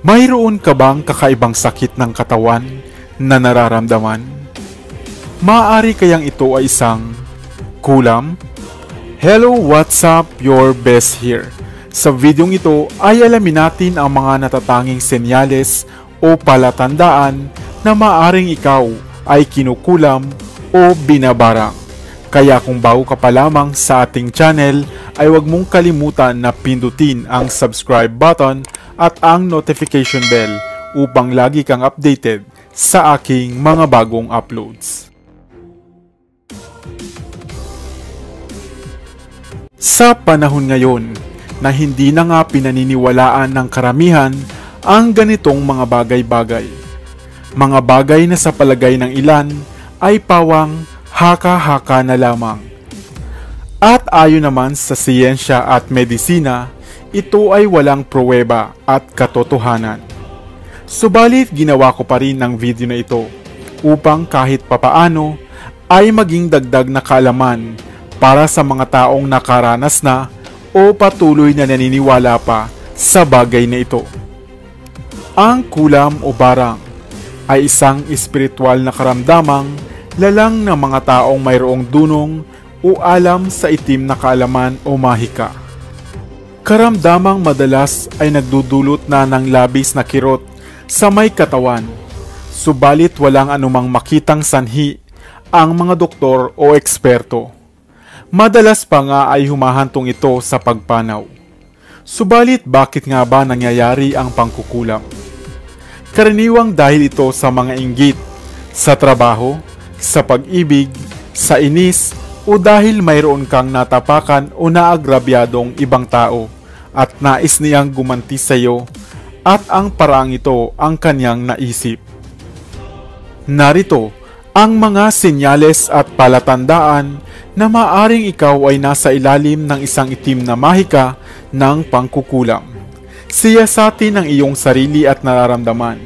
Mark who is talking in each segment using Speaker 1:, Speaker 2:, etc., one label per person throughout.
Speaker 1: Mayroon ka bang kakaibang sakit ng katawan na nararamdaman? Maaari kayang ito ay isang kulam? Hello, what's up? Your best here. Sa videong ito ay alamin natin ang mga natatanging senyales o palatandaan na maaring ikaw ay kinukulam o binabarang. Kaya kung bago ka pa lamang sa ating channel ay huwag mong kalimutan na pindutin ang subscribe button at ang notification bell upang lagi kang updated sa aking mga bagong uploads. Sa panahon ngayon na hindi na nga pinaniniwalaan ng karamihan ang ganitong mga bagay-bagay. Mga bagay na sa palagay ng ilan ay pawang haka-haka na lamang. At ayon naman sa siyensya at medisina, ito ay walang pruweba at katotohanan. Subalit ginawa ko pa rin ang video na ito upang kahit papaano ay maging dagdag na kaalaman para sa mga taong nakaranas na o patuloy na naniniwala pa sa bagay na ito. Ang kulam o barang ay isang espiritual na karamdamang lalang ng mga taong mayroong dunong o alam sa itim na kaalaman o mahika. Karamdamang madalas ay nagdudulot na ng labis na kirot sa may katawan, subalit walang anumang makitang sanhi ang mga doktor o eksperto. Madalas pa nga ay humahantong ito sa pagpanaw. Subalit bakit nga ba nangyayari ang pangkukulam? Karaniwang dahil ito sa mga inggit, sa trabaho, sa pag-ibig, sa inis, o dahil mayroon kang natapakan o naagrabyadong ibang tao at nais niyang gumanti sa iyo at ang paraang ito ang kanyang naisip. Narito ang mga senyales at palatandaan na maaring ikaw ay nasa ilalim ng isang itim na mahika ng pangkukulam. Siyasatin ang iyong sarili at nararamdaman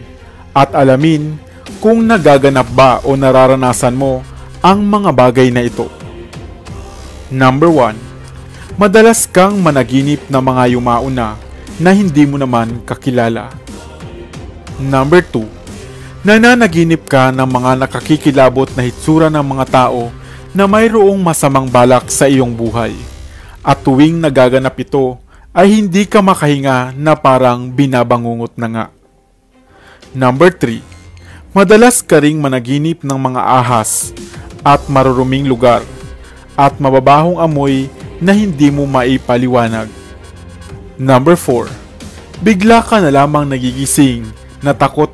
Speaker 1: at alamin kung nagaganap ba o nararanasan mo ang mga bagay na ito. Number 1. Madalas kang managinip ng mga yumauna na hindi mo naman kakilala. Number 2. Nananaginip ka ng mga nakakikilabot na hitsura ng mga tao na mayroong masamang balak sa iyong buhay. At tuwing nagaganap ito ay hindi ka makahinga na parang binabangungot na nga. Number 3. Madalas ka ring managinip ng mga ahas at maruruming lugar at mababahong amoy na hindi mo maipaliwanag. Number 4. Bigla ka na lamang nagigising na takot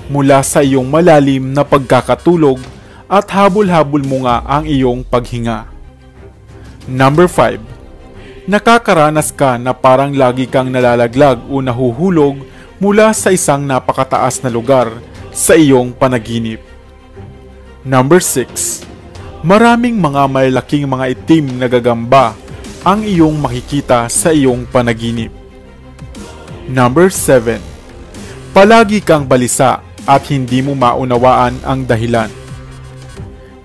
Speaker 1: mula sa iyong malalim na pagkakatulog at habol-habol mo nga ang iyong paghinga. Number 5. Nakakaranas ka na parang lagi kang nalalaglag o nahuhulog mula sa isang napakataas na lugar sa iyong panaginip. Number 6. Maraming mga malalaking mga itim na gagamba ang iyong makikita sa iyong panaginip. Number 7. Palagi kang balisa at hindi mo maunawaan ang dahilan.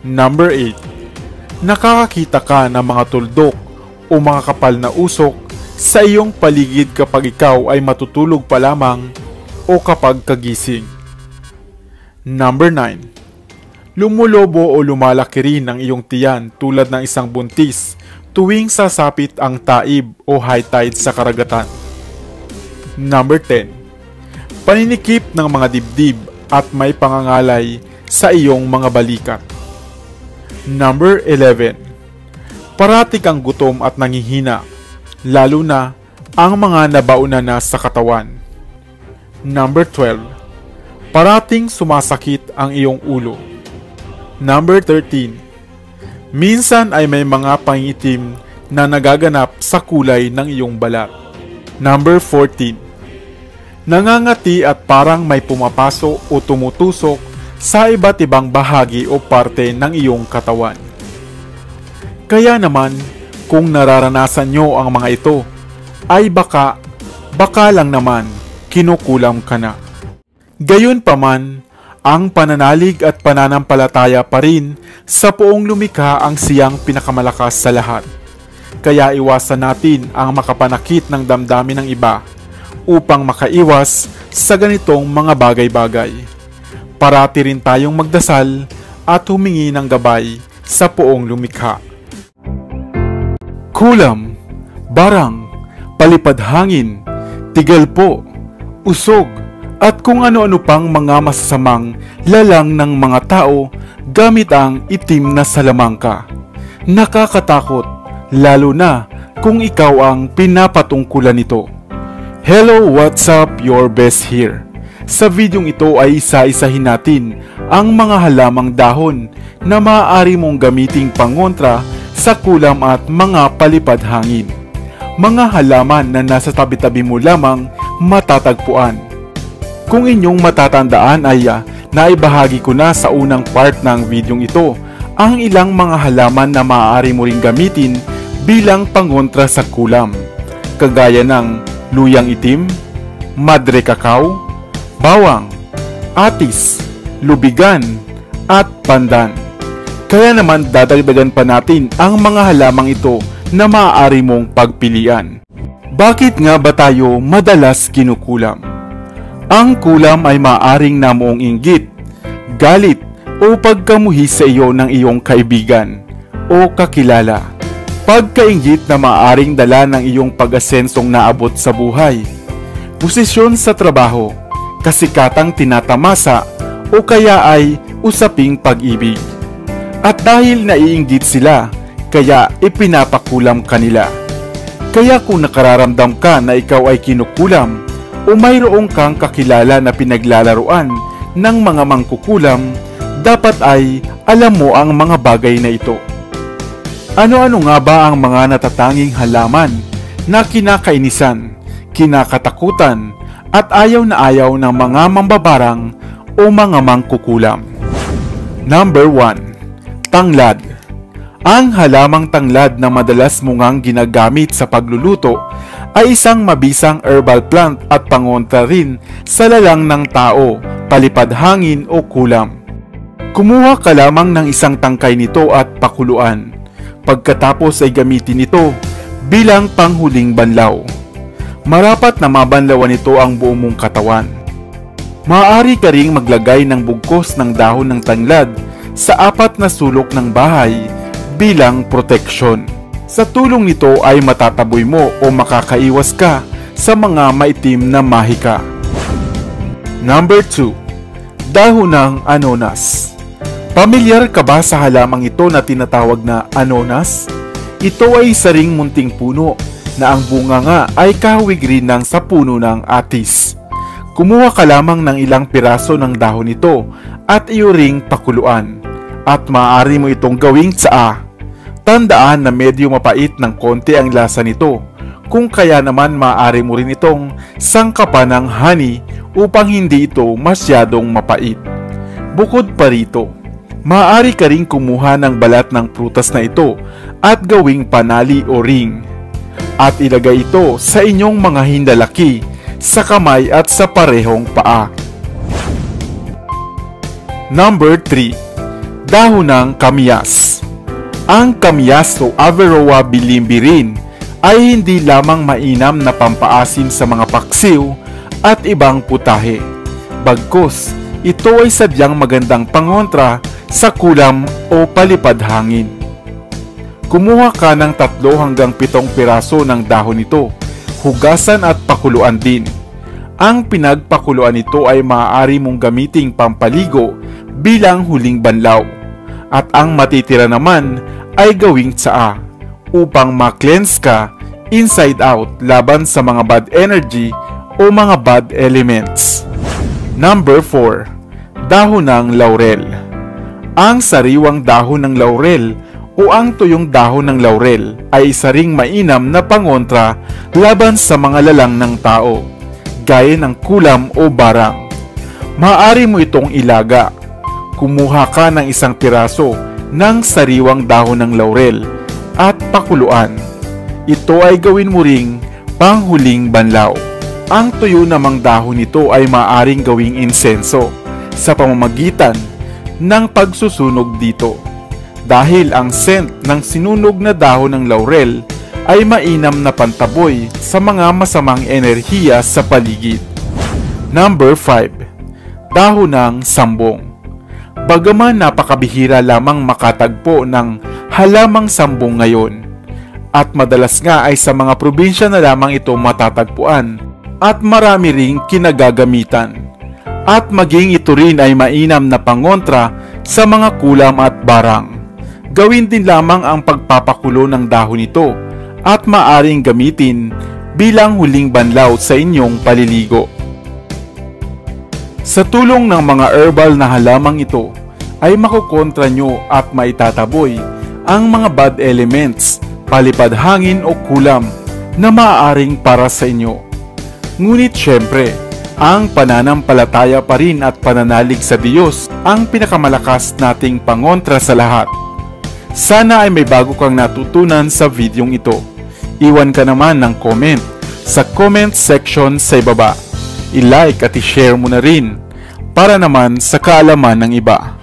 Speaker 1: Number 8. Nakakakita ka ng mga tuldok o mga kapal na usok sa iyong paligid kapag ikaw ay matutulog pa lamang o kapag kagising. Number 9. Lumulobo o lumalaki rin ang iyong tiyan tulad ng isang buntis tuwing sasapit ang taib o high tide sa karagatan. Number 10. Paninikip ng mga dibdib at may pangangalay sa iyong mga balikat. Number 11. Parati kang gutom at nangihina, lalo na ang mga nabauna na sa katawan. Number 12. Parating sumasakit ang iyong ulo. Number 13. Minsan ay may mga pangitim na nagaganap sa kulay ng iyong balat. Number 14. Nangangati at parang may pumapaso o tumutusok sa iba't ibang bahagi o parte ng iyong katawan. Kaya naman, kung nararanasan nyo ang mga ito, ay baka lang naman kinukulam ka na. Gayunpaman, ang pananalig at pananampalataya pa rin sa poong lumikha ang siyang pinakamalakas sa lahat. Kaya iwasan natin ang makapanakit ng damdamin ng iba upang makaiwas sa ganitong mga bagay-bagay. Parati rin tayong magdasal at humingi ng gabay sa Poong lumikha. Kulam, barang, palipad hangin, tigalpo, usog, at kung ano-ano pang mga masasamang lalang ng mga tao gamit ang itim na salamangka. Nakakatakot, lalo na kung ikaw ang pinapatungkulan nito. Hello, what's up? Your best here. Sa videong ito ay isa-isahin natin ang mga halamang dahon na maaari mong gamiting pangontra sa kulam at mga palipad hangin. Mga halaman na nasa tabi-tabi mo lamang matatagpuan. Kung inyong matatandaan ay naibahagi ko na sa unang part ng videong ito ang ilang mga halaman na maaari mo ring gamitin bilang pangontra sa kulam, kagaya ng luyang itim, madre cacao, bawang, atis, lubigan, at pandan. Kaya naman dadagdagan pa natin ang mga halamang ito na maaari mong pagpilian. Bakit nga ba tayo madalas kinukulam? Ang kulam ay maaaring namuong inggit, galit o pagkamuhi sa iyo ng iyong kaibigan o kakilala. Pagkainggit na maaaring dala ng iyong pag-asensong naabot sa buhay, posisyon sa trabaho, kasikatang tinatamasa o kaya ay usaping pag-ibig. At dahil naiinggit sila, kaya ipinapakulam kanila. Kaya kung nakararamdam ka na ikaw ay kinukulam o mayroong kang kakilala na pinaglalaruan ng mga mangkukulam, dapat ay alam mo ang mga bagay na ito. Ano-ano nga ba ang mga natatanging halaman na kinakainisan, kinakatakutan, at ayaw na ayaw ng mga mambabarang o mga mangkukulam? Number 1. Tanglad. Ang halamang tanglad na madalas mo ngang ginagamit sa pagluluto ay isang mabisang herbal plant at pangontra rin sa lalang ng tao, palipad hangin o kulam. Kumuha ka lamang ng isang tangkay nito at pakuluan. Pagkatapos ay gamitin ito bilang panghuling banlaw. Marapat na mabanlawan ito ang buong mong katawan. Maaari ka ring maglagay ng bugkos ng dahon ng tanglad sa 4 na sulok ng bahay bilang proteksyon. Sa tulong nito ay matataboy mo o makakaiwas ka sa mga maitim na mahika. Number 2. Dahon ng anonas. Pamilyar ka ba sa halamang ito na tinatawag na anonas? Ito ay isa ring munting puno na ang bunga nga ay kahawig rin ng sa puno ng atis. Kumuha ka lamang ng ilang piraso ng dahon nito at iyo ring pakuluan. At maaari mo itong gawing tsaa. Tandaan na medyo mapait ng konti ang lasa nito, kung kaya naman maaari mo rin itong sangkapan ng honey upang hindi ito masyadong mapait. Bukod pa rito, maaari ka ring kumuha ng balat ng prutas na ito at gawing panali o ring. At ilagay ito sa inyong mga hindalaki, sa kamay at sa parehong paa. Number 3. Dahon ng kamyas. Ang kamyas o Averoa bilimbirin ay hindi lamang mainam na pampaasim sa mga paksiw at ibang putahe. Bagkus, ito ay sadyang magandang pangontra sa kulam o palipad hangin. Kumuha ka ng 3 hanggang 7 piraso ng dahon nito, hugasan at pakuluan din. Ang pinagpakuluan nito ay maaari mong gamiting pampaligo bilang huling banlaw. At ang matitira naman ay gawing tsaa upang ma-cleanse ka inside out laban sa mga bad energy o mga bad elements. Number 4. Dahon ng laurel. Ang sariwang dahon ng laurel o ang tuyong dahon ng laurel ay isa ring mainam na pangontra laban sa mga lalang ng tao, gaya ng kulam o barang. Maaari mo itong ilaga. Kumuha ka ng 1 piraso ng sariwang dahon ng laurel at pakuluan. Ito ay gawin mo ring panghuling banlaw. Ang tuyo namang dahon nito ay maaaring gawing insenso sa pamamagitan ng pagsusunog dito. Dahil ang scent ng sinunog na dahon ng laurel ay mainam na pantaboy sa mga masamang enerhiya sa paligid. Number 5. Dahon ng sambong. Bagaman napakabihira lamang makatagpo ng halamang sambong ngayon, at madalas nga ay sa mga probinsya na lamang ito matatagpuan, at marami ring kinagagamitan, at maging ito rin ay mainam na pangontra sa mga kulam at barang. Gawin din lamang ang pagpapakulo ng dahon nito at maaring gamitin bilang huling banlaw sa inyong paliligo. Sa tulong ng mga herbal na halamang ito ay makukontra nyo at maitataboy ang mga bad elements, palipad hangin o kulam na maaaring para sa inyo. Ngunit syempre, ang pananampalataya pa rin at pananalig sa Diyos ang pinakamalakas nating pangontra sa lahat. Sana ay may bago kang natutunan sa videong ito. Iwan ka naman ng comment sa comment section sa ibaba. I-like at i-share mo na rin para naman sa kaalaman ng iba.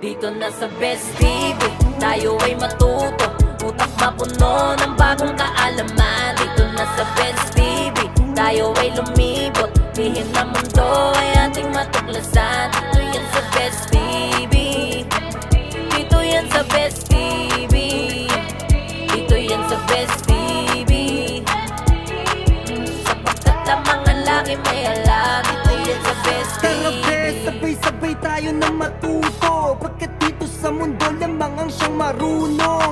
Speaker 2: Dito na sa Best TV, tayo ay matuto, utak mapuno ng bagong kaalaman. Dito na sa Best TV, tayo ay lumibot, lihim na mundo ay ating matuklasan. Dito yan sa Best TV, dito yan sa Best TV, dito yan sa Best TV. Sapagkat lamang ang laki may alam, dito yan sa Best TV.
Speaker 3: Sabay-sabay tayo na matuto, pagkat dito sa mundo lamang ang siyang marunong.